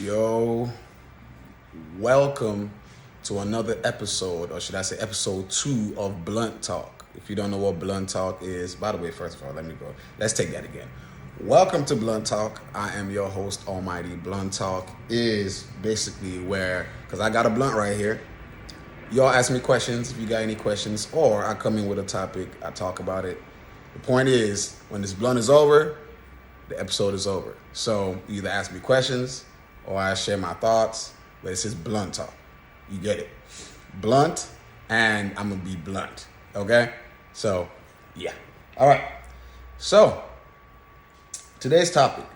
Yo, welcome to another episode, or should I say episode 2 of Blunt Talk. If you don't know what Blunt Talk is, by the way, first of all, let's take that again. Welcome to Blunt Talk. I am your host, Almighty. Blunt Talk is basically where, because I got a blunt right here, y'all ask me questions if you got any questions, or I come in with a topic, I talk about it. The point is, when this blunt is over, the episode is over. So you either ask me questions or I share my thoughts, but it's just blunt talk. You get it. Blunt, and I'm going to be blunt. Okay? So, yeah. All right. So, today's topic.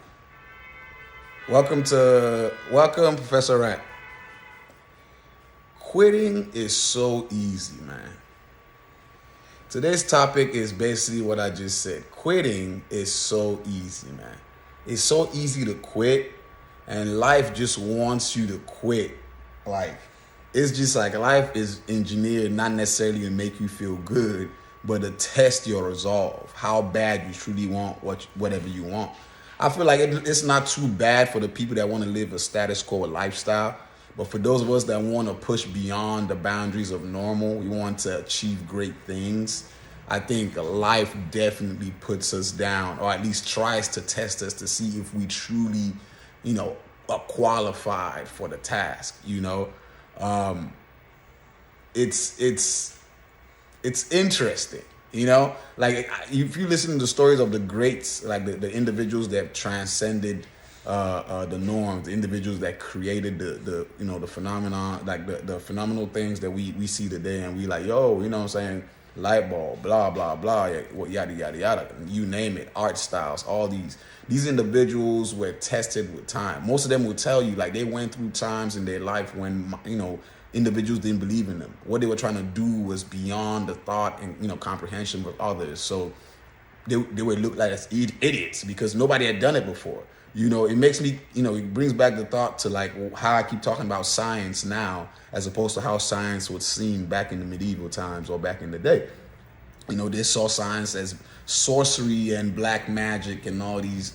Welcome, Professor Rat. Quitting is so easy, man. Today's topic is basically what I just said. Quitting is so easy, man. It's so easy to quit, and life just wants you to quit. Like, it's just like life is engineered not necessarily to make you feel good, but to test your resolve, how bad you truly want whatever you want. I feel like it's not too bad for the people that want to live a status quo lifestyle, but for those of us that want to push beyond the boundaries of normal, we want to achieve great things, I think life definitely puts us down, or at least tries to test us to see if we truly, are qualified for the task. It's interesting. Like if you listen to the stories of the greats, like the individuals that transcended the norms, the individuals that created the phenomenon, like the phenomenal things that we see today, and we like, yo, what I'm saying, light bulb, blah blah blah, yada yada yada, you name it, art styles, all these individuals were tested with time. Most of them will tell you like they went through times in their life when individuals didn't believe in them. What they were trying to do was beyond the thought and comprehension of others. So they would look like as idiots because nobody had done it before. It makes me, it brings back the thought to like how I keep talking about science now as opposed to how science was seen back in the medieval times or back in the day. They saw science as sorcery and black magic and all these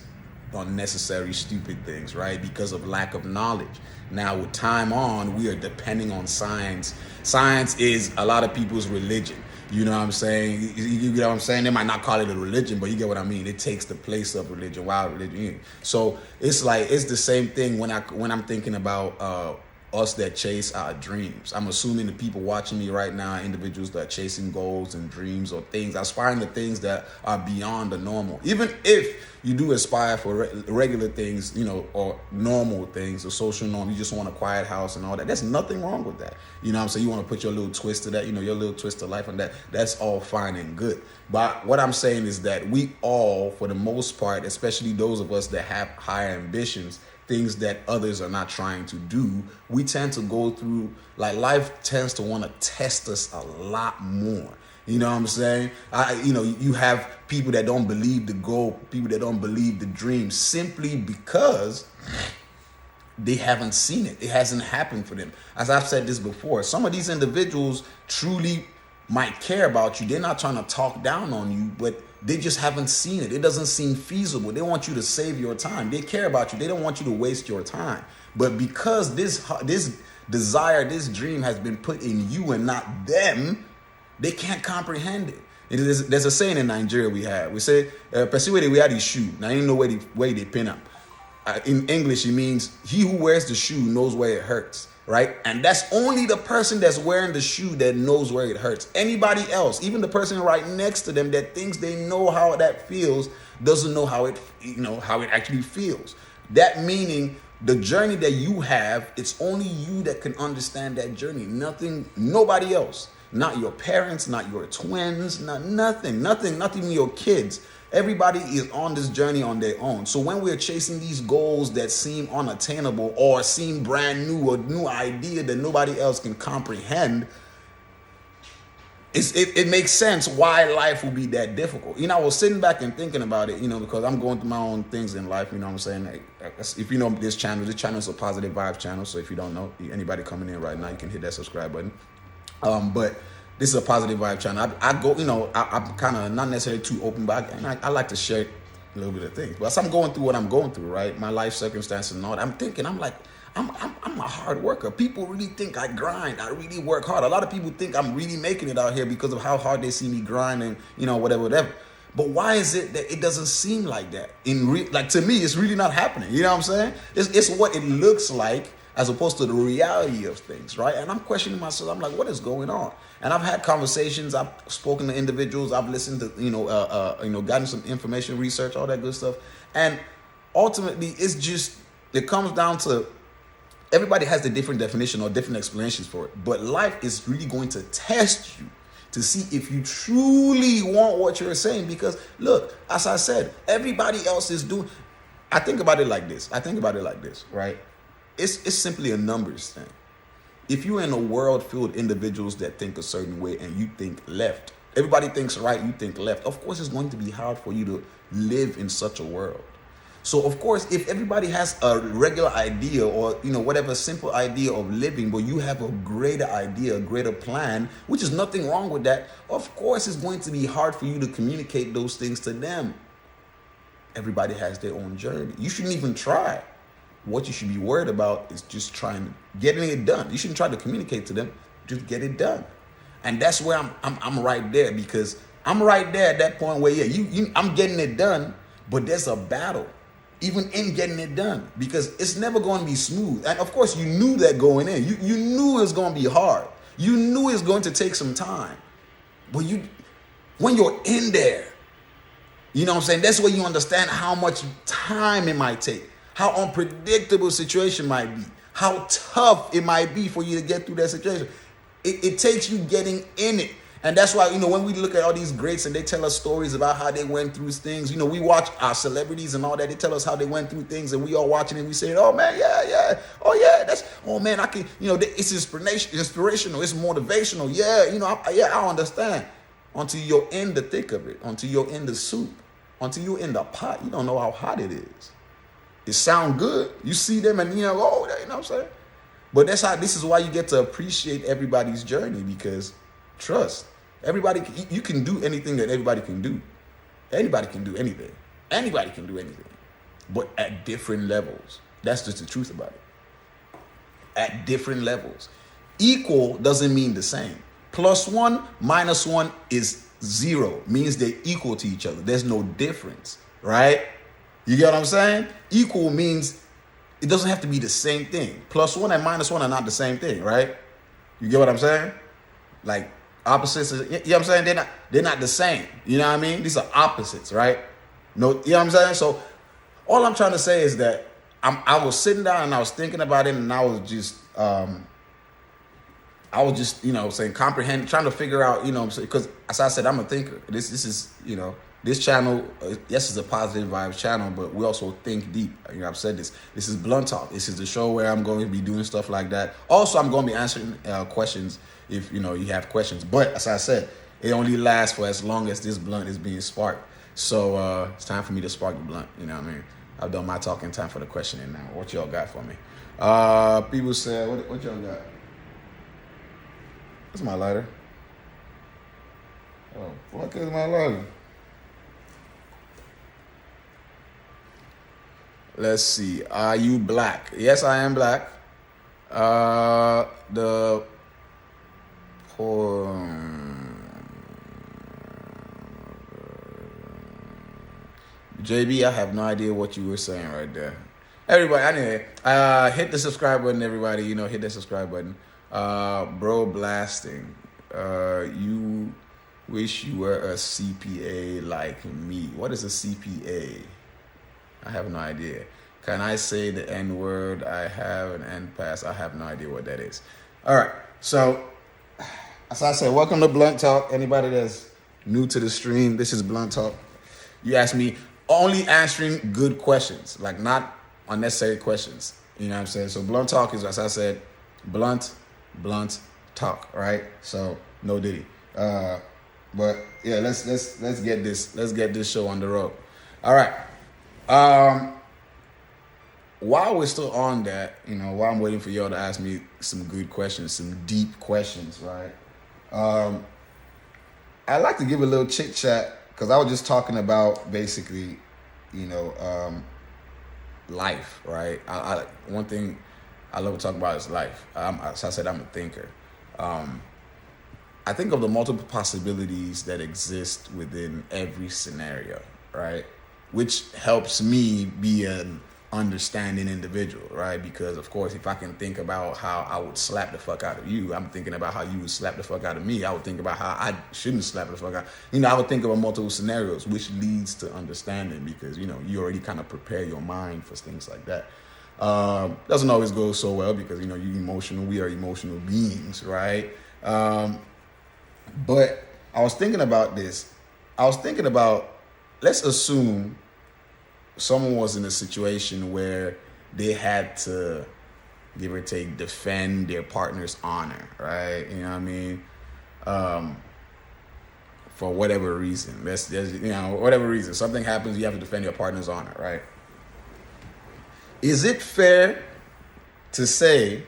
unnecessary stupid things, right? Because of lack of knowledge. Now with time on, we are depending on science. Science is a lot of people's religion. You know what I'm saying? You get what I'm saying? They might not call it a religion, but you get what I mean. It takes the place of religion, while religion is. So it's like it's the same thing when I'm thinking about us that chase our dreams. I'm assuming the people watching me right now are individuals that are chasing goals and dreams or things, aspiring to things that are beyond the normal. Even if you do aspire for regular things, or normal things, or social norm, you just want a quiet house and all that. There's nothing wrong with that. You know what I'm saying? You want to put your little twist to that, your little twist to life on that. That's all fine and good. But what I'm saying is that we all, for the most part, especially those of us that have higher ambitions, things that others are not trying to do, we tend to go through, like life tends to want to test us a lot more. You know what I'm saying? You have people that don't believe the goal, people that don't believe the dream simply because they haven't seen it. It hasn't happened for them. As I've said this before, some of these individuals truly might care about you. They're not trying to talk down on you, but they just haven't seen it. It doesn't seem feasible. They want you to save your time. They care about you. They don't want you to waste your time. But because this desire, this dream has been put in you and not them, they can't comprehend it. There's a saying in Nigeria we say, "Persuade we had the shoe." Now you know where they pin up. In English, it means he who wears the shoe knows where it hurts, right? And that's only the person that's wearing the shoe that knows where it hurts. Anybody else, even the person right next to them that thinks they know how that feels, doesn't know how it actually feels. That meaning the journey that you have, it's only you that can understand that journey. Nobody else. Not your parents, not your twins, nothing, not even your kids. Everybody is on this journey on their own. So when we're chasing these goals that seem unattainable or seem brand new or new idea that nobody else can comprehend, it makes sense why life will be that difficult. I was sitting back and thinking about it, because I'm going through my own things in life. You know what I'm saying? If you know this channel is a positive vibes channel. So if you don't know, anybody coming in right now, you can hit that subscribe button. But this is a positive vibe channel. I go, I'm kind of not necessarily too open, but I like to share a little bit of things. But as I'm going through what I'm going through, right, my life circumstances and all that, I'm thinking, I'm like, I'm a hard worker. People really think I grind. I really work hard. A lot of people think I'm really making it out here because of how hard they see me grind and, you know, whatever. But why is it that it doesn't seem like that? Like, to me, it's really not happening. You know what I'm saying? It's what it looks like as opposed to the reality of things, right? And I'm questioning myself. I'm like, what is going on? And I've had conversations. I've spoken to individuals. I've listened to, gotten some information, research, all that good stuff. And ultimately, it comes down to everybody has a different definition or different explanations for it. But life is really going to test you to see if you truly want what you're saying. Because look, as I said, everybody else is doing. I think about it like this, right? It's simply a numbers thing. If you're in a world filled with individuals that think a certain way and you think left, everybody thinks right, you think left. Of course, it's going to be hard for you to live in such a world. So, of course, if everybody has a regular idea or, you know, whatever simple idea of living, but you have a greater idea, a greater plan, which is nothing wrong with that, of course, it's going to be hard for you to communicate those things to them. Everybody has their own journey. You shouldn't even try. What you should be worried about is just getting it done. You shouldn't try to communicate to them. Just get it done. And that's where I'm right there, because I'm right there at that point where, I'm getting it done, but there's a battle. Even in getting it done, because it's never going to be smooth. And of course, you knew that going in. You knew it was going to be hard. You knew it was going to take some time. But when you're in there, you know what I'm saying? That's where you understand how much time it might take, how unpredictable situation might be, how tough it might be for you to get through that situation. It takes you getting in it. And that's why, when we look at all these greats and they tell us stories about how they went through things, we watch our celebrities and all that. They tell us how they went through things, and we all watching and we say, oh man, yeah. Oh yeah, oh man, I can, it's inspirational, it's motivational. Yeah, I understand. Until you're in the thick of it, until you're in the soup, until you're in the pot, you don't know how hot it is. It sounds good. You see them and you know what I'm saying? But this is why you get to appreciate everybody's journey, because trust, everybody, you can do anything that everybody can do. Anybody can do anything. Anybody can do anything. But at different levels. That's just the truth about it. At different levels. Equal doesn't mean the same. +1, -1 is 0. Means they're equal to each other. There's no difference. Right? You get what I'm saying? Equal means it doesn't have to be the same thing. +1 and -1 are not the same thing. Right? You get what I'm saying? Like, opposites, you know what I'm saying? They're not the same. You know what I mean? These are opposites, right? No, you know what I'm saying? So all I'm trying to say is that I was sitting down and I was thinking about it, and I was just saying, comprehend, trying to figure out, because as I said, I'm a thinker. This is, this channel, yes, it's a positive vibes channel, but we also think deep. I've said this. This is Blunt Talk. This is the show where I'm going to be doing stuff like that. Also, I'm going to be answering questions if you have questions. But as I said, it only lasts for as long as this blunt is being sparked. So it's time for me to spark the blunt. You know what I mean? I've done my talking, time for the questioning now. What y'all got for me? People said, what y'all got? What's my lighter? Oh, what is my lighter? Let's see. Are you black? Yes, I am black. JB, I have no idea what you were saying right there. Everybody, anyway, hit the subscribe button, everybody. Hit that subscribe button. Bro blasting. You wish you were a CPA like me. What is a CPA? I have no idea. Can I say the N word? I have an N pass. I have no idea what that is. All right. So, as I said, welcome to Blunt Talk. Anybody that's new to the stream, this is Blunt Talk. You ask me, only answering good questions, like not unnecessary questions. You know what I'm saying? So Blunt Talk is, as I said, blunt talk, right? So no diddy. But yeah, let's get this show on the road. All right. While we're still on that, while I'm waiting for y'all to ask me some good questions, some deep questions, right? I'd like to give a little chit chat, because I was just talking about basically, life, right? One thing I love to talk about is life. As I said, I'm a thinker. I think of the multiple possibilities that exist within every scenario, right? Which helps me be an understanding individual, right? Because of course, if I can think about how I would slap the fuck out of you, I'm thinking about how you would slap the fuck out of me. I would think about how I shouldn't slap the fuck out. I would think about multiple scenarios, which leads to understanding because, you already kind of prepare your mind for things like that. Doesn't always go so well because, you're emotional. We are emotional beings, right? But I was thinking about this. Let's assume someone was in a situation where they had to, give or take, defend their partner's honor, right? You know what I mean? For whatever reason. Whatever reason. Something happens, you have to defend your partner's honor, right? Is it fair to say,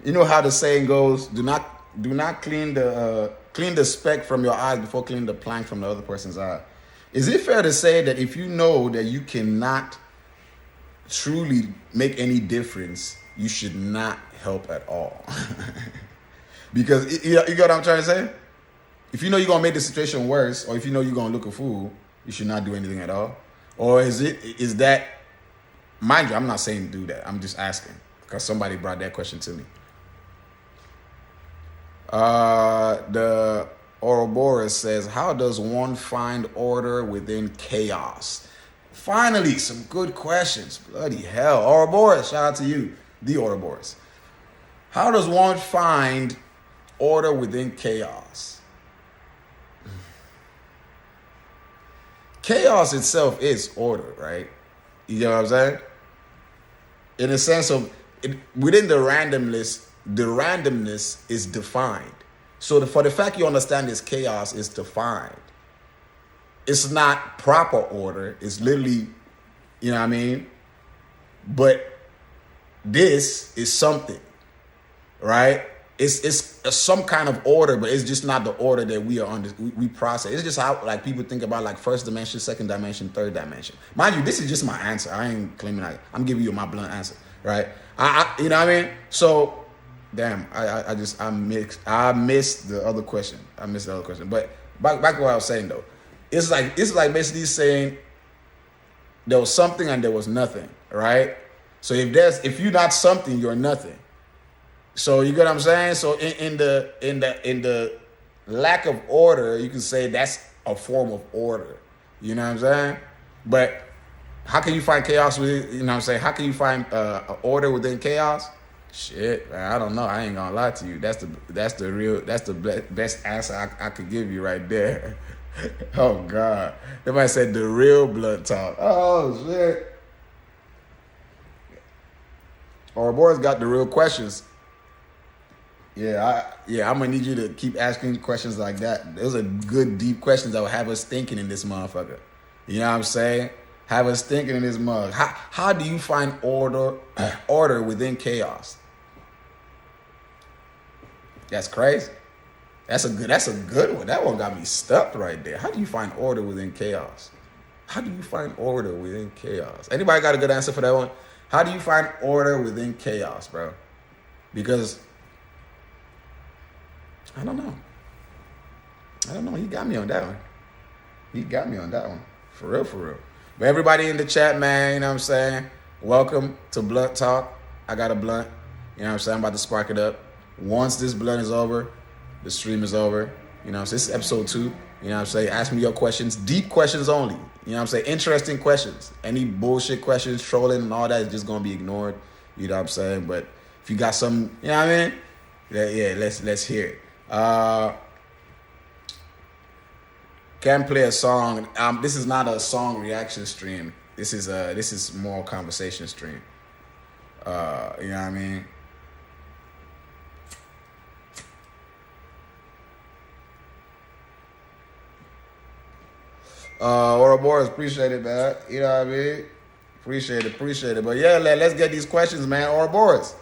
how the saying goes, do not clean the speck from your eyes before cleaning the plank from the other person's eye? Is it fair to say that if you know that you cannot truly make any difference, you should not help at all? Because you get what I'm trying to say? If you know you're going to make the situation worse, or if you know you're going to look a fool, you should not do anything at all? Or is that, mind you, I'm not saying do that. I'm just asking because somebody brought that question to me. The Ouroboros says, how does one find order within chaos? Finally, some good questions. Bloody hell. Ouroboros, shout out to you, the Ouroboros. How does one find order within chaos? Chaos itself is order, right? You know what I'm saying? In a sense of, within the randomness is defined. So for the fact you understand this chaos is defined. It's not proper order. It's literally, you know what I mean? But this is something, right? It's some kind of order, but it's just not the order that we process. It's just how like people think about like first dimension, second dimension, third dimension. Mind you, this is just my answer. I ain't claiming I'm giving you my blunt answer, right? I you know what I mean? So damn, I missed the other question. But back to what I was saying though. It's like basically saying there was something and there was nothing, right? So if you're not something, you're nothing. So you get what I'm saying? So in the lack of order, you can say that's a form of order. You know what I'm saying? But how can you find chaos with, you know what I'm saying? How can you find order within chaos? Shit, man, I don't know. I ain't gonna lie to you. That's the best answer I could give you right there. Oh God, everybody said the real blood talk. Oh shit. Our boys got the real questions. Yeah, I'm gonna need you to keep asking questions like that. Those are good, deep questions that will have us thinking in this motherfucker. You know what I'm saying? Have us thinking in this mug. How do you find order within chaos? That's crazy. That's a good one. That one got me stuck right there. How do you find order within chaos? How do you find order within chaos? Anybody got a good answer for that one? How do you find order within chaos, bro? Because I don't know. He got me on that one. For real. But everybody in the chat, man, you know what I'm saying? Welcome to Blunt Talk. I got a blunt. You know what I'm saying? I'm about to spark it up. Once this blunt is over, the stream is over. You know what I'm saying? This is episode 2. You know what I'm saying? Ask me your questions. Deep questions only. You know what I'm saying? Interesting questions. Any bullshit questions, trolling and all that is just going to be ignored. You know what I'm saying? But if you got some, you know what I mean? Yeah, let's hear it. Can play a song. This is not a song reaction stream. This is more conversation stream. You know what I mean? Ouroboros, appreciate it, man. You know what I mean? Appreciate it. But yeah, let's get these questions, man. Ouroboros,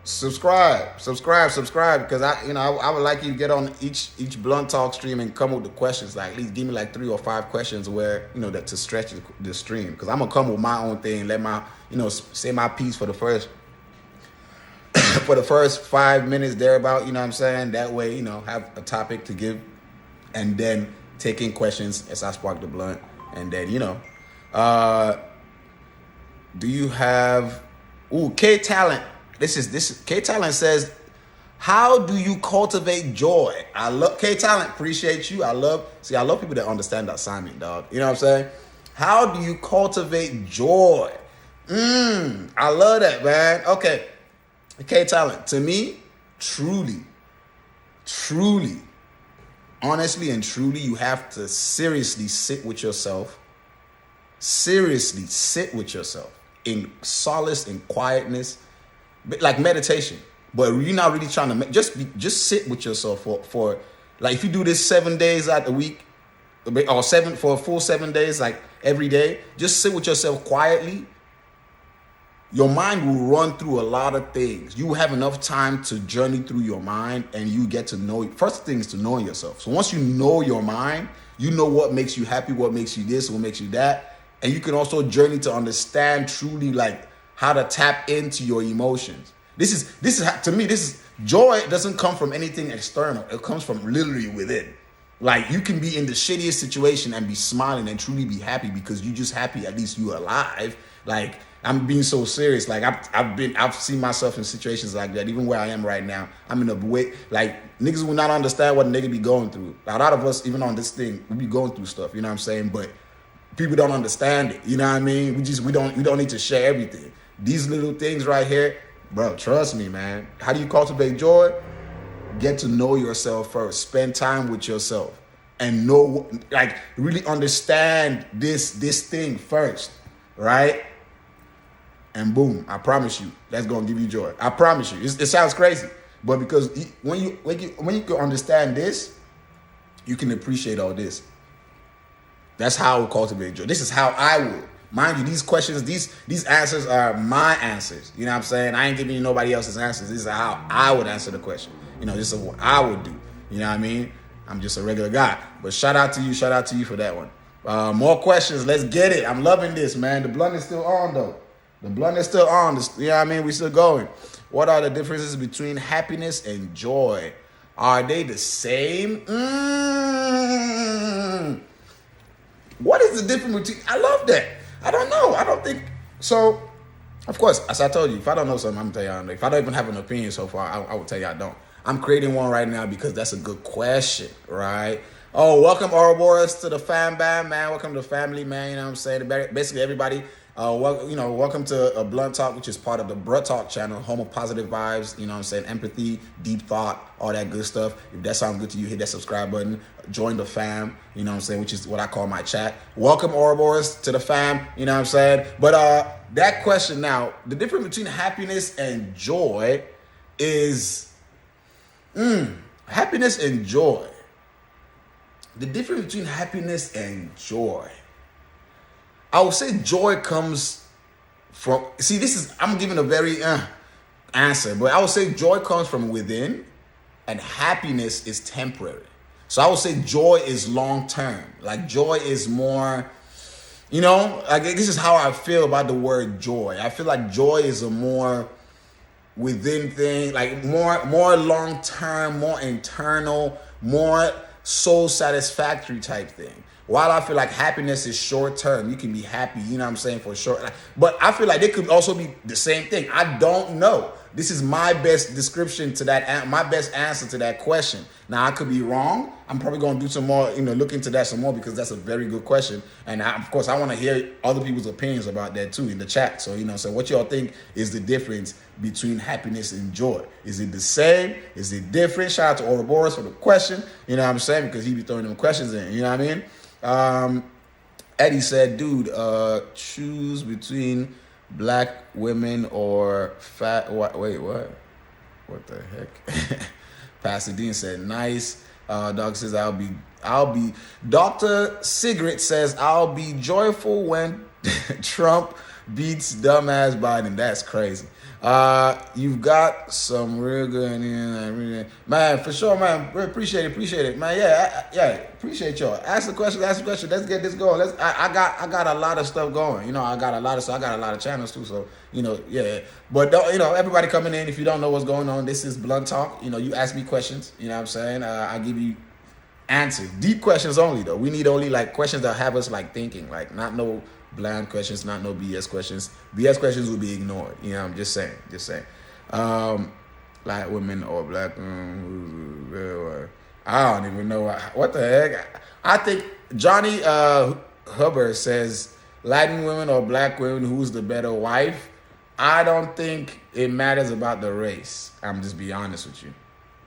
subscribe, because I would like you to get on each blunt talk stream and come with the questions. Like at least give me like 3 or 5 questions where that to stretch the stream, because I'm gonna come with my own thing, let my say my piece for the first 5 minutes thereabout. You know what I'm saying? That way have a topic to give, and then taking questions as I spark the blunt, and then do you have K Talent? This K Talent says, how do you cultivate joy? I love K Talent, appreciate you. I love people that understand the assignment, dog. You know what I'm saying? How do you cultivate joy? I love that, man. Okay. K Talent, to me, truly, honestly and truly, you have to seriously sit with yourself. Seriously sit with yourself in solace and quietness, like meditation. But you're not really trying to just sit with yourself for like, if you do this 7 days out the week, or for a full 7 days, like every day, just sit with yourself quietly. Your mind will run through a lot of things. You have enough time to journey through your mind, and you get to know. First thing is to know yourself. So once you know your mind, you know what makes you happy, what makes you this, what makes you that. And you can also journey to understand truly like how to tap into your emotions. This is to me, joy doesn't come from anything external. It comes from literally within. Like, you can be in the shittiest situation and be smiling and truly be happy because you just happy at least you alive. Like, I'm being so serious. Like, I've seen myself in situations like that. Even where I am right now, I'm in a way like niggas will not understand what a nigga be going through. A lot of us, even on this thing, we be going through stuff. You know what I'm saying? But people don't understand it. You know what I mean? We don't need to share everything. These little things right here, bro. Trust me, man. How do you cultivate joy? Get to know yourself first. Spend time with yourself and know, like, really understand this thing first, right? And boom, I promise you, that's gonna give you joy. I promise you. It sounds crazy, but because when you can understand this, you can appreciate all this. That's how I would cultivate joy. This is how I would. Mind you, these questions, these answers are my answers. You know what I'm saying? I ain't giving you nobody else's answers. This is how I would answer the question. This is what I would do. You know what I mean? I'm just a regular guy. But shout out to you for that one. More questions. Let's get it. I'm loving this, man. The blunt is still on, though. The blunt is still on. You know what I mean? We still going. What are the differences between happiness and joy? Are they the same? What is the difference between? I love that. I don't know. I don't think so. Of course, as I told you, if I don't know something, I'm gonna tell you I don't know. If I don't even have an opinion so far, I will tell you I don't. I'm creating one right now because that's a good question, right? Oh, welcome Ouroboros to the fam bam, man. Welcome to the family, man. You know what I'm saying? Basically everybody. Welcome to Blunt Talk, which is part of the Bruh Talk channel, home of positive vibes, you know what I'm saying, empathy, deep thought, all that good stuff. If that sounds good to you, hit that subscribe button, join the fam, you know what I'm saying, which is what I call my chat. Welcome Ouroboros to the fam, you know what I'm saying. But that question now, the difference between happiness and joy is happiness and joy. The difference between happiness and joy. I would say joy comes from, I'm giving a very answer, but I would say joy comes from within and happiness is temporary. So I would say joy is long term. Like, joy is more, like, this is how I feel about the word joy. I feel like joy is a more within thing, like more long term, more internal, more soul satisfactory type thing. While I feel like happiness is short term, you can be happy, you know what I'm saying, for short. But I feel like they could also be the same thing. I don't know. This is my best description to that, my best answer to that question. Now, I could be wrong. I'm probably going to do some more, look into that some more, because that's a very good question. And of course, I want to hear other people's opinions about that too in the chat. So, so what y'all think is the difference between happiness and joy? Is it the same? Is it different? Shout out to Ouroboros for the question, you know what I'm saying, because he be throwing them questions in, you know what I mean? Eddie said, dude, choose between black women or fat. Wait, what? What the heck? Pasadena said, nice. Doug says, I'll be. Dr. Cigarette says, I'll be joyful when Trump beats dumbass Biden. That's crazy. You've got some real good, man. For sure, man. Really appreciate it, man. Yeah, appreciate y'all. Ask the question. Let's get this going. I got a lot of stuff going. I got a lot of channels too. So yeah. But don't, everybody coming in. If you don't know what's going on, this is Blunt Talk. You ask me questions. You know what I'm saying? I give you answers. Deep questions only though. We need only like questions that have us like thinking. Like not no bland questions, not no BS questions. BS questions will be ignored. I'm just saying. Black women or black women. I don't even know what the heck. I think Johnny Hubbard says Latin women or black women, who's the better wife? I don't think it matters about the race. I'm just be honest with you.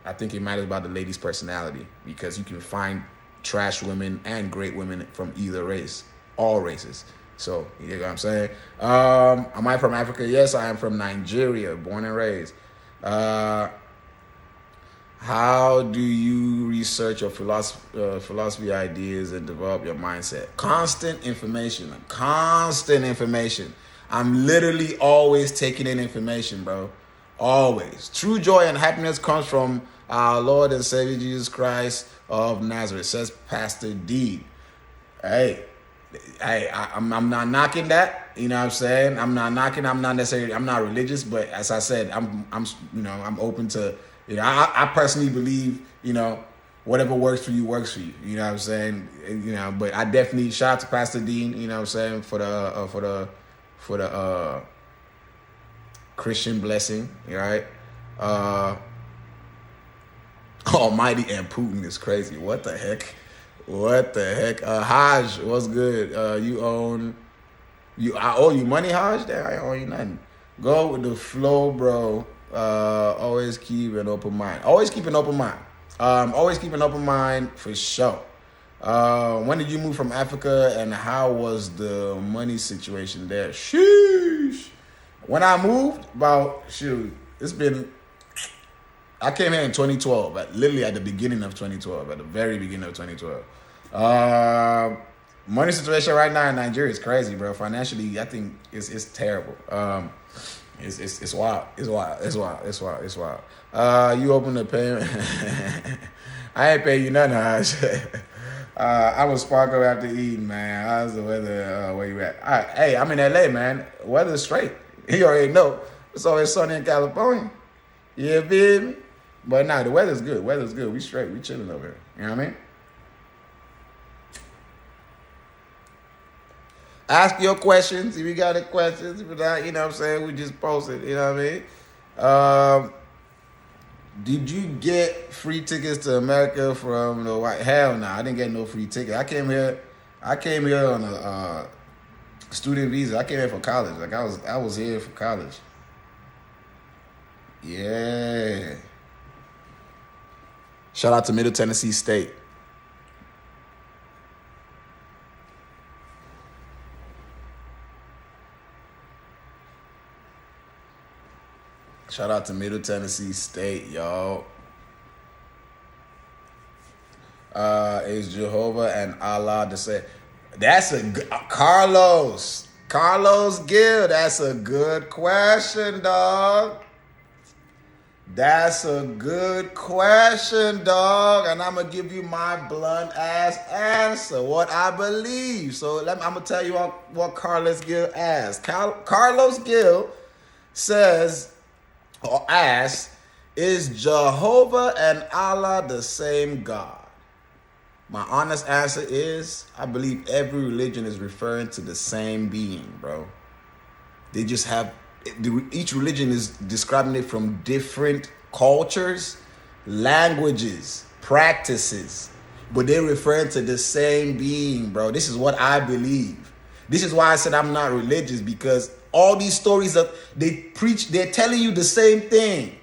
I think it matters about the lady's personality, because you can find trash women and great women from either race, all races. So, you know what I'm saying? Am I from Africa? Yes, I am from Nigeria, born and raised. How do you research your philosophy ideas and develop your mindset? Constant information. I'm literally always taking in information, bro. Always. True joy and happiness comes from our Lord and Savior Jesus Christ of Nazareth, says Pastor D. Hey, I'm not knocking that. You know what I'm saying? I'm not knocking. I'm not religious, but as I said, I'm open to. I personally believe, whatever works for you works for you. You know what I'm saying? But I definitely shout out to Pastor Dean. You know what I'm saying, for the Christian blessing, right? Almighty and Putin is crazy. What the heck? Haj, what's good? I owe you money, Haj? Damn, I owe you nothing. Go with the flow, bro. Always keep an open mind. Always keep an open mind for sure. When did you move from Africa, and how was the money situation there? Sheesh. When I moved, I came here in 2012, literally at the beginning of 2012, at the very beginning of 2012. Money situation right now in Nigeria is crazy, bro. Financially, I think it's terrible. It's wild. It's wild. You open the payment. I ain't pay you nothing, Haj. I was sparkle after eating, man. How's the weather? Where you at? All right. Hey, I'm in LA, man. Weather's straight. You already know. It's always sunny in California. Yeah, baby. But nah, the weather's good. We straight. We chilling over here. You know what I mean? Ask your questions if you got any questions. If not, you know what I'm saying, we just post it. You know what I mean? Did you get free tickets to America from the White? Hell no, I didn't get no free ticket. I came here on a student visa. I came here for college. Like I was here for college. Yeah. Shout out to Middle Tennessee State. Shout out to Middle Tennessee State, y'all. Is Jehovah and Allah the same? That's Carlos Gill. That's a good question, dog. That's a good question, dog. And I'm going to give you my blunt ass answer, what I believe. So I'm going to tell you what Carlos Gill asked. Carlos Gill says, or asked, is Jehovah and Allah the same God? My honest answer is, I believe every religion is referring to the same being, bro. They just have, each religion is describing it from different cultures, languages, practices, but they're referring to the same being, bro. This is what I believe. This is why I said I'm not religious, because all these stories that they preach, they're telling you the same thing.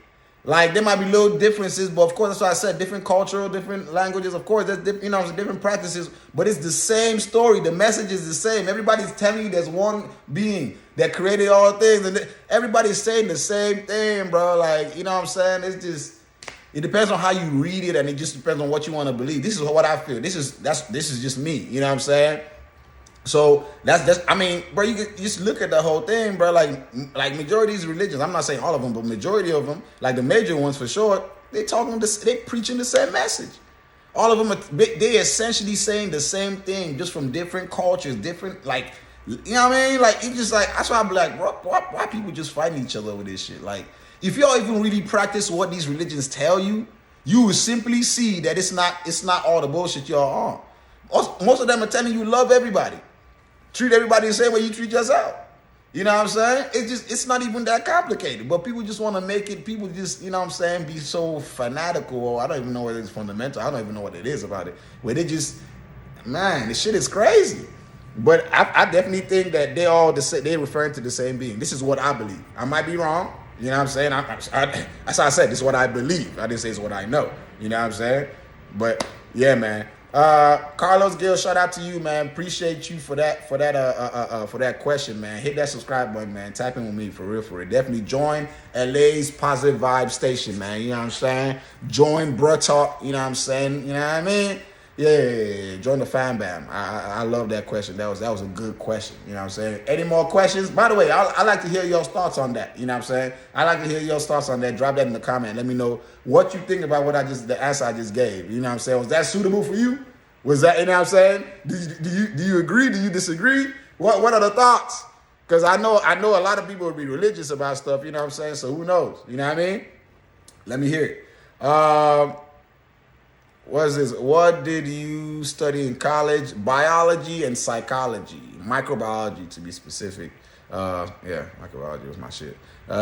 Like, there might be little differences, but of course, that's why I said different cultural, different languages. Of course, there's different practices, but it's the same story. The message is the same. Everybody's telling you there's one being that created all things, and everybody's saying the same thing, bro. Like, you know what I'm saying? It's just, it depends on how you read it, and it just depends on what you want to believe. This is what I feel. This is just me. You know what I'm saying? So that's I mean, bro, you just look at the whole thing, bro. Like majority of these religions, I'm not saying all of them, but majority of them, like the major ones for sure, they preaching the same message. All of them, they essentially saying the same thing, just from different cultures, different, like, you know what I mean? Like, it's just like, that's why I'm like, bro, why people just fighting each other with this shit? Like, if y'all even really practice what these religions tell you, you will simply see that it's not all the bullshit y'all on. Most of them are telling you love everybody. Treat everybody the same way you treat yourself. You know what I'm saying? It's not even that complicated. But people just want to make it, people just, you know what I'm saying, be so fanatical, or I don't even know what it's fundamental. I don't even know what it is about it. Where they just, man, this shit is crazy. But I definitely think that they're referring to the same being. This is what I believe. I might be wrong. You know what I'm saying? That's how I said, this is what I believe. I didn't say it's what I know. You know what I'm saying? But yeah, man. Carlos Gill, shout out to you, man. Appreciate you for that question, man. Hit that subscribe button, man. Tap in with me for real. Definitely join LA's Positive Vibe station, man. You know what I'm saying? Join Bruh Talk. You know what I'm saying? You know what I mean? Yeah. Join the fan bam. I love that question. That was a good question. You know what I'm saying? Any more questions? By the way, I like to hear your thoughts on that. You know what I'm saying? I like to hear your thoughts on that. Drop that in the comment. Let me know what you think about the answer I just gave. You know what I'm saying? Was that suitable for you? Was that, you know what I'm saying? Do you agree? Do you disagree? What are the thoughts? Because I know a lot of people will be religious about stuff, you know what I'm saying? So who knows? You know what I mean? Let me hear it. What is this? What did you study in college? Biology and psychology. Microbiology, to be specific. Microbiology was my shit.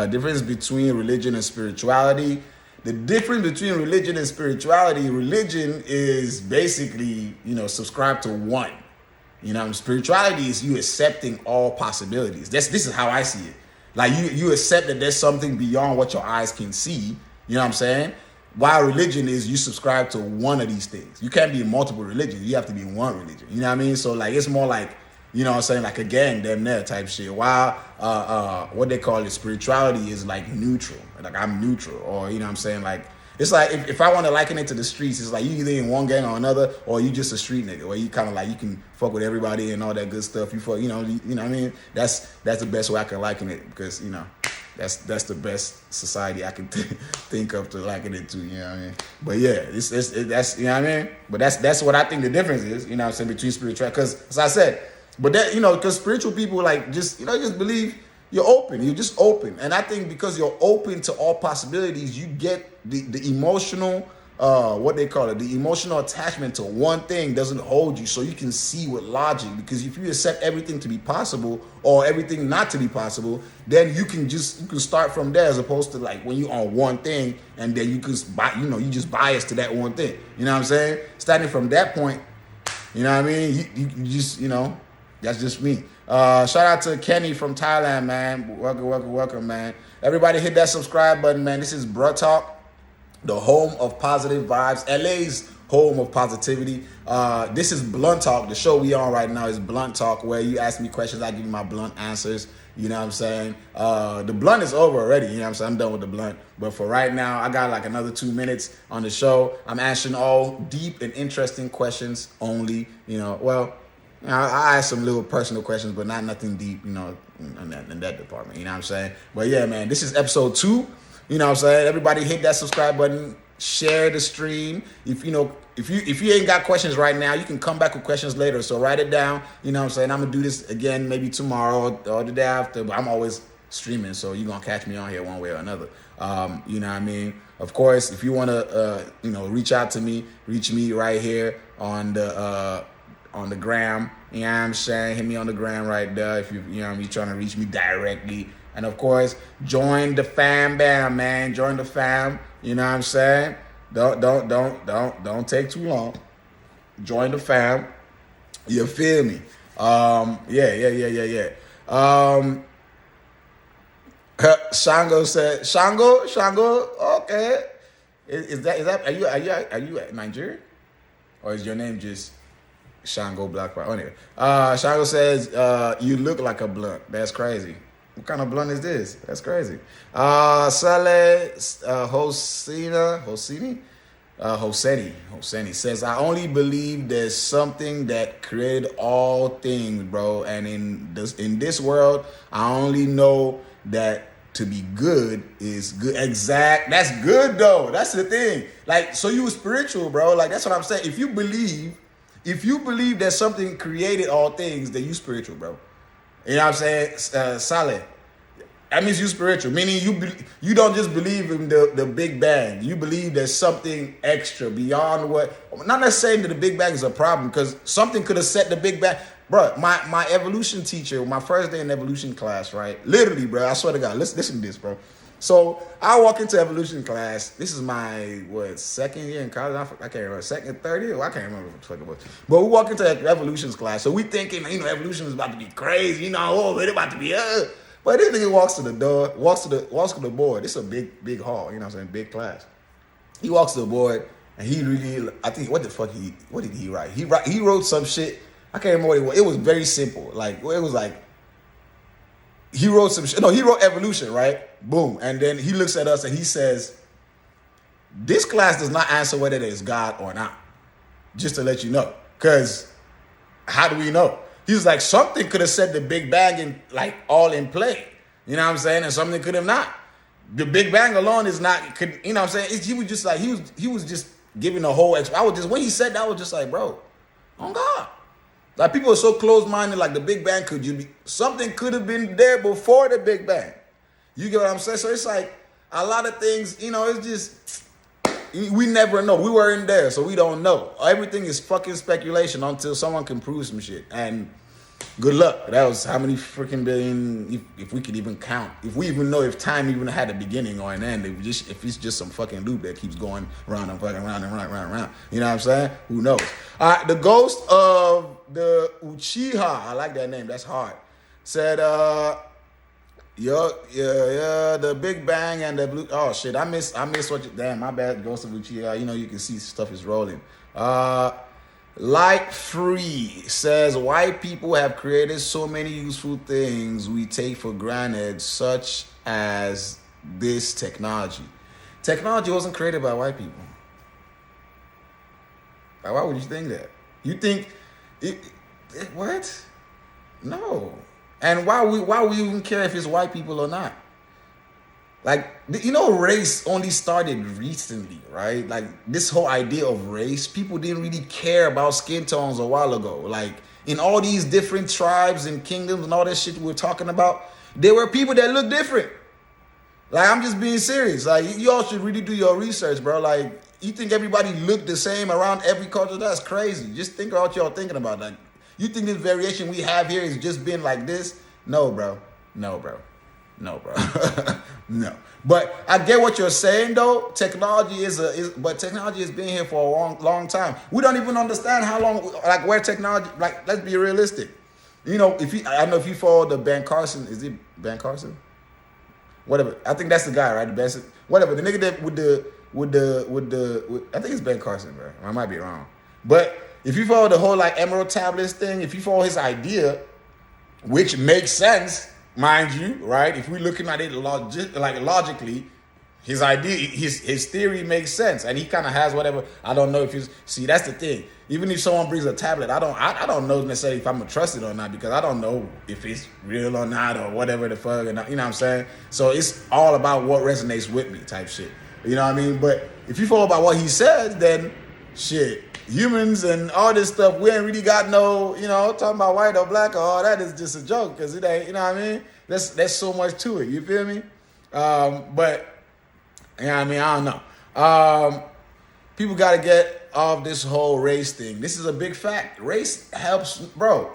Difference between religion and spirituality. The difference between religion and spirituality, religion is basically, subscribe to one. Spirituality is you accepting all possibilities. This is how I see it. Like you accept that there's something beyond what your eyes can see. You know what I'm saying? While religion is you subscribe to one of these things. You can't be in multiple religions. You have to be in one religion. You know what I mean? So like it's more like, you know what I'm saying, like a gang, damn near type shit. While what they call it, spirituality is like neutral. Like I'm neutral. Or you know what I'm saying? Like it's like if I want to liken it to the streets, it's like you either in one gang or another, or you just a street nigga, where you kind of like you can fuck with everybody and all that good stuff. You fuck, you know what I mean? That's the best way I can liken it, because that's the best society I can think of to liken it to, you know what I mean? But yeah, that's, you know what I mean? But that's what I think the difference is, you know what I'm saying, between spiritual, because as I said, but that, because spiritual people like just believe you're open, you're just open. And I think because you're open to all possibilities, you get the emotional, what they call it, the emotional attachment to one thing doesn't hold you, so you can see with logic. Because if you accept everything to be possible or everything not to be possible, then you can start from there, as opposed to like when you're on one thing and then you just you just bias to that one thing. You know what I'm saying? Starting from that point, you know what I mean? You just, that's just me. Shout out to Kenny from Thailand, man. Welcome, man. Everybody hit that subscribe button, man. This is Bruh Talk, the home of positive vibes, LA's home of positivity. This is Blunt Talk. The show we on right now is Blunt Talk, where you ask me questions, I give you my blunt answers. You know what I'm saying? The blunt is over already. You know what I'm saying? I'm done with the blunt. But for right now, I got like another 2 minutes on the show. I'm answering all deep and interesting questions only. I ask some little personal questions, but not nothing deep, in that department. You know what I'm saying? But yeah, man, this is episode 2. You know what I'm saying? Everybody hit that subscribe button, share the stream. If you ain't got questions right now, you can come back with questions later. So write it down. You know what I'm saying? I'm gonna do this again maybe tomorrow or the day after, but I'm always streaming, so you're gonna catch me on here one way or another. You know what I mean? Of course, if you wanna reach out to me, reach me right here on the gram. You know what I'm saying? Hit me on the gram right there if you're trying to reach me directly. And of course, join the fam bam, man. Join the fam. You know what I'm saying? Don't take too long. Join the fam. You feel me? Yeah. Shango said, Shango. Okay. Is that? Are you at Nigeria, or is your name just Shango Black Power? Anyway, Shango says, you look like a blunt. That's crazy. What kind of blunt is this? That's crazy. Saleh Hosini Hosseini says, I only believe there's something that created all things, bro. And in this world, I only know that to be good is good. That's good though. That's the thing. Like, so you spiritual, bro. Like, that's what I'm saying. If you believe that something created all things, then you spiritual, bro. You know what I'm saying? Saleh. That means you spiritual, meaning you don't just believe in the Big Bang. You believe there's something extra beyond what. Not necessarily that the Big Bang is a problem, because something could have set the Big Bang. Bro, my evolution teacher, my first day in evolution class, right? Literally, bro, I swear to God, listen to this, bro. So I walk into evolution class. This is my second year in college. I can't remember, second, third year. I can't remember what the fuck it was. But we walk into evolutions class, so we thinking, evolution is about to be crazy. It's about to be. But this nigga walks to the door, walks to the board. This is a big hall, you know what I'm saying? Big class. He walks to the board and he really, I think, what did he write? He wrote some shit. I can't remember what it was. It was very simple. Like, it was like, he wrote some shit. No, he wrote evolution, right? Boom. And then he looks at us and he says, this class does not answer whether there's God or not. Just to let you know. Because how do we know? He was like, something could have set the Big Bang in, like, all in play. You know what I'm saying? And something could have not. The Big Bang alone is not, you know what I'm saying? He was just like, he was just giving a whole, when he said that, I was just like, bro, on God. Like, people are so close-minded, like the Big Bang something could have been there before the Big Bang. You get what I'm saying? So it's like, a lot of things, it's just, we never know. We weren't there, so we don't know. Everything is fucking speculation until someone can prove some shit. And good luck. That was how many freaking billion, if we could even count. If we even know if time even had a beginning or an end. If it's just some fucking loop that keeps going round and fucking round and round. You know what I'm saying? Who knows? All right, the ghost of the Uchiha, I like that name. That's hard. Said, yeah, the Big Bang and the blue. Oh shit, I miss what you. Damn, my bad. Ghost of Lucia. You can see stuff is rolling. Light Free says, white people have created so many useful things we take for granted, such as this technology. Technology wasn't created by white people. Why would you think that? You think what? No. And why we even care if it's white people or not? Like, race only started recently, right? Like, this whole idea of race, people didn't really care about skin tones a while ago. Like, in all these different tribes and kingdoms and all that shit we're talking about, there were people that looked different. Like, I'm just being serious. Like, you all should really do your research, bro. Like, you think everybody looked the same around every culture? That's crazy. Just think about what y'all thinking about. Like, you think this variation we have here has just been like this? No, bro. No. But I get what you're saying, though. Technology but technology has been here for a long, long time. We don't even understand how long, like, where technology, like, let's be realistic. I know if you follow the Ben Carson, is it Ben Carson? Whatever. I think that's the guy, right? The best, whatever. The nigga that with the I think it's Ben Carson, bro. I might be wrong. But if you follow the whole, like, Emerald Tablets thing, if you follow his idea, which makes sense, mind you, right? If we're looking at it logically, his idea, his theory makes sense, and he kind of has whatever. I don't know if he's. See, that's the thing. Even if someone brings a tablet, I don't know necessarily if I'm gonna trust it or not, because I don't know if it's real or not or whatever the fuck. And you know what I'm saying? So it's all about what resonates with me, type shit. You know what I mean? But if you follow about what he says, then shit. Humans and all this stuff, we ain't really got no, talking about white or black or all that is just a joke, because it ain't, you know what I mean? There's so much to it, you feel me? But, you know what I mean? I don't know. People got to get off this whole race thing. This is a big fact. Race helps, bro.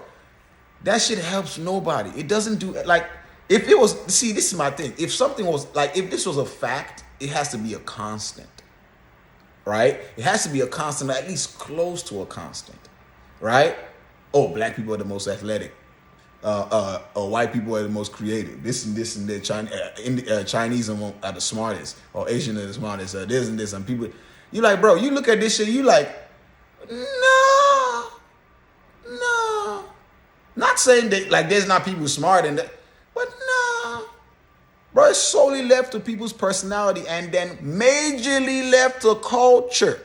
That shit helps nobody. It doesn't do, like, if it was, see, this is my thing. If something was, like, if this was a fact, it has to be a constant. Right? It has to be a constant, or at least close to a constant. Right? Oh, black people are the most athletic. Or white people are the most creative. This and that. Chinese are the smartest. Or Asian are the smartest. This and this. And people, you like, bro, you look at this shit, you like, no. Not saying that, like, there's not people smart in that, but no. Bro, it's solely left to people's personality, and then majorly left to culture.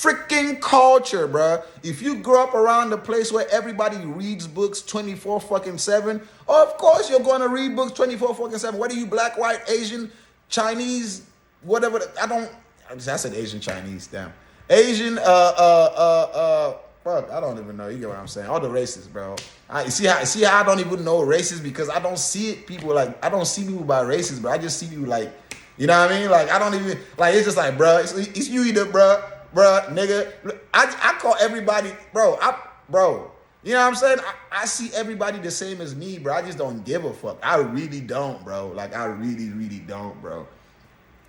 freaking culture, bro. If you grow up around the place where everybody reads books 24 fucking 7, of course you're going to read books 24 fucking 7. Whether you black, white, Asian, Chinese, whatever. I said Asian, Chinese, damn. Asian, fuck, I don't even know. You get what I'm saying? All the races, bro. You see how I don't even know races, because I don't see it. I don't see people by races, bro. I just see people like, you know what I mean? Like, I don't even, like, it's just like, bro, it's you either, bro, nigga. I call everybody, bro. You know what I'm saying? I see everybody the same as me, bro. I just don't give a fuck. I really don't, bro. Like, I really, really don't, bro.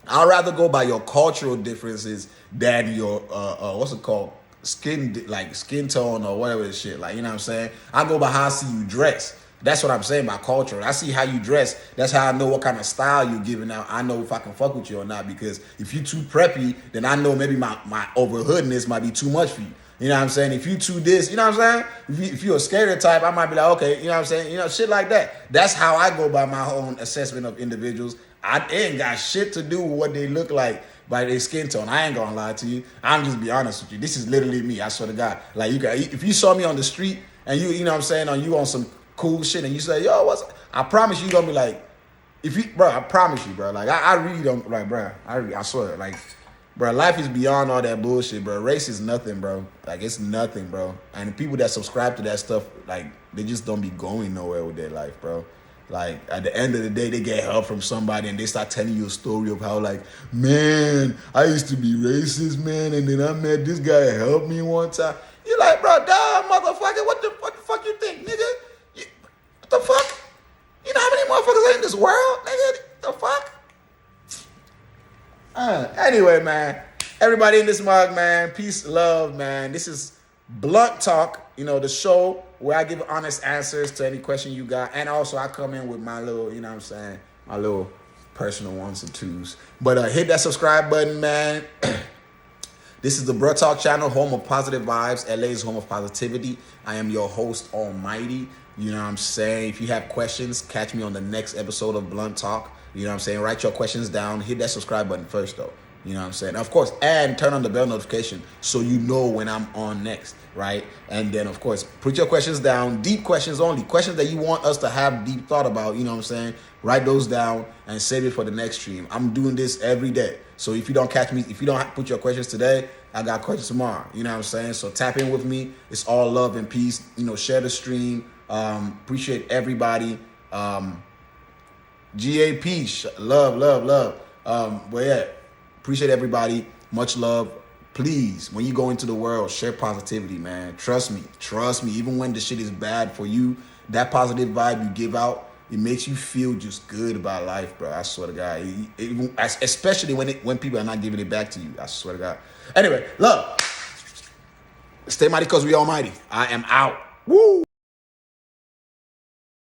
I'd rather go by your cultural differences than your, what's it called? Skin tone or whatever this shit. Like, you know what I'm saying? I go by how I see you dress. That's what I'm saying by culture. I see how you dress. That's how I know what kind of style you're giving out. I know if I can fuck with you or not, because if you too preppy, then I know maybe my overhoodness might be too much for you. You know what I'm saying? If you too this, you know what I'm saying? If you're a skater type, I might be like, okay, you know what I'm saying? You know, shit like that. That's how I go by my own assessment of individuals. I ain't got shit to do with what they look like by their skin tone. I ain't gonna lie to you. I'm just be honest with you. This is literally me. I swear to God. Like, if you saw me on the street and you know what I'm saying, or you on some cool shit and you say, yo, I promise you gonna be like, I promise you, bro. Like, I really don't, like, bro. I swear, like, bro, life is beyond all that bullshit, bro. Race is nothing, bro. Like, it's nothing, bro. And the people that subscribe to that stuff, like, they just don't be going nowhere with their life, bro. Like, at the end of the day, they get help from somebody and they start telling you a story of how, like, man, I used to be racist, man, and then I met this guy that helped me one time. You're like, bro, damn, motherfucker, what the fuck you think, nigga? What the fuck? You know how many motherfuckers are in this world, nigga? The fuck? Anyway, man, everybody in this mug, man, peace, love, man. This is Blunt Talk, you know, the show where I give honest answers to any question you got. And also I come in with my little, you know what I'm saying, my little personal ones and twos. But hit that subscribe button, man. This is the Bruh Talk channel, home of positive vibes, LA's home of positivity. I am your host, Almighty. You know what I'm saying? If you have questions, catch me on the next episode of Blunt Talk. You know what I'm saying? Write your questions down. Hit that subscribe button first, though. You know what I'm saying? Of course, and turn on the bell notification so you know when I'm on next, right? And then, of course, put your questions down. Deep questions only. Questions that you want us to have deep thought about, you know what I'm saying? Write those down and save it for the next stream. I'm doing this every day. So if you don't catch me, if you don't put your questions today, I got questions tomorrow. You know what I'm saying? So tap in with me. It's all love and peace. You know, share the stream. Appreciate everybody. GAP, love. But yeah, appreciate everybody. Much love. Please, when you go into the world, share positivity, man. Trust me. Even when the shit is bad for you, that positive vibe you give out, it makes you feel just good about life, bro. I swear to God. Especially when people are not giving it back to you. I swear to God. Anyway, love. Stay mighty because we almighty. I am out. Woo!